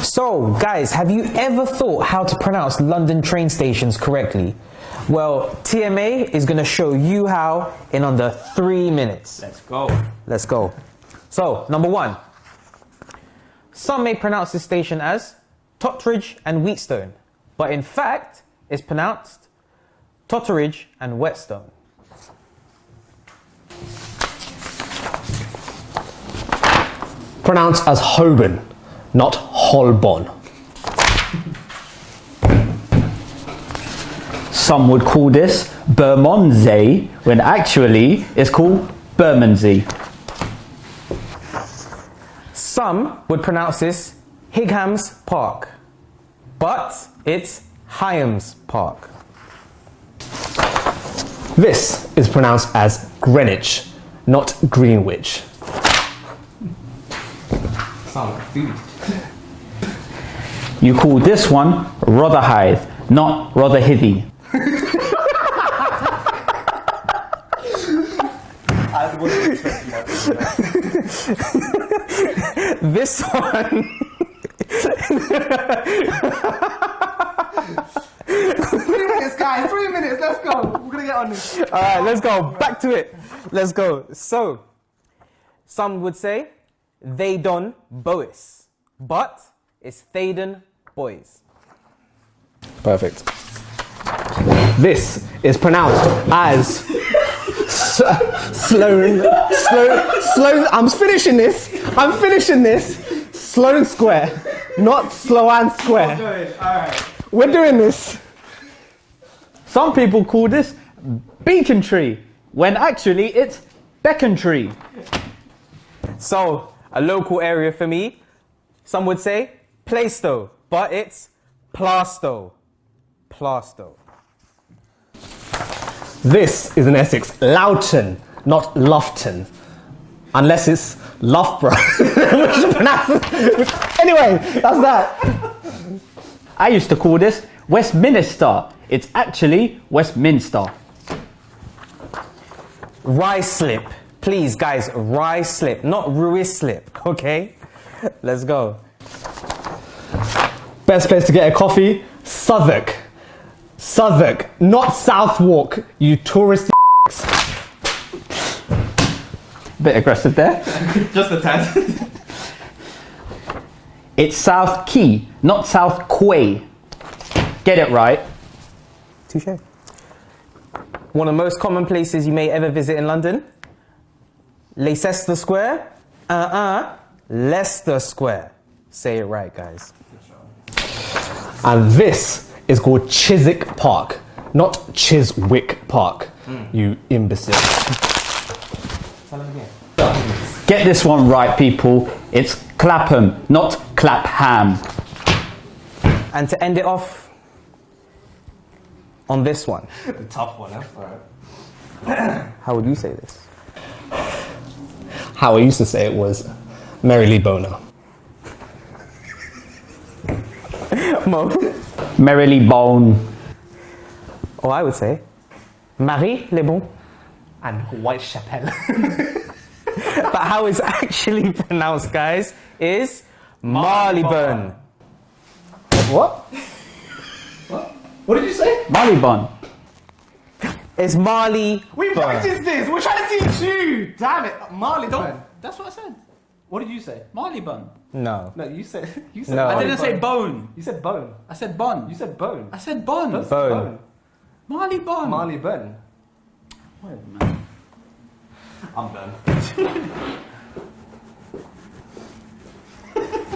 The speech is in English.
So, guys, have you ever thought how to pronounce London train stations correctly? Well, TMA is going to show you how in under 3 minutes. Let's go. Let's go. So, number 1. Some may pronounce this station as Totteridge and Wheatstone, but in fact, it's pronounced Totteridge and Whetstone. Pronounced as Holborn, not Holborn. Some would call this Bermondsey when actually it's called Bermondsey. Some would pronounce this Higham's Park, but it's Hyams Park. This is pronounced as Greenwich, not Greenwich. Sound like food. You call this one Rotherhithe, not Rotherhithe. This one. 3 minutes, guys, 3 minutes, let's go. We're gonna get on this. Alright, let's go. Back to it. Let's go. So, some would say they done Bois, but it's Thaden Boys. Perfect. This is pronounced as Sloane. I'm finishing this. Sloane Square, not Sloane Square. Alright. We're doing this. Some people call this Beacon Tree when actually it's Beacon Tree. So, a local area for me, some would say Plaistow, but it's Plastow. Plastow. This is in Essex, Loughton, not Loughton. Unless it's Loughborough. Anyway, that's that. I used to call this Westminster. It's actually Westminster. Rye slip. Please, guys, rye slip, not Ruislip, okay? Let's go. Best place to get a coffee, Southwark. Southwark, not Southwark, you tourist. Bit aggressive there. Just a tad. It's South Quay, not South Quay. Get it right. Touche. One of the most common places you may ever visit in London, Leicester Square, Leicester Square. Say it right, guys. And this is called Chiswick Park, not Chiswick Park, you imbecile. Tell them again. Get this one right, people. It's Clapham, not Clapham. And to end it off on this one. The tough one, that's right. How would you say this? How I used to say it was Merrily Boner. Mo? Merrily Bone. Or I would say Marie Le Bon. And Whitechapel. But how it's actually pronounced, guys, is Marylebone. What? What? What did you say? Marylebone. It's Marley. We practiced this. We're trying to teach you. Damn it, Marylebone. That's what I said. What did you say? Marylebone. No. No, you said. No. I didn't say bone. You said bone. I said bon. You said bone. I said bon. Bone. Marylebone. Marylebone. Whatever, man. I'm done.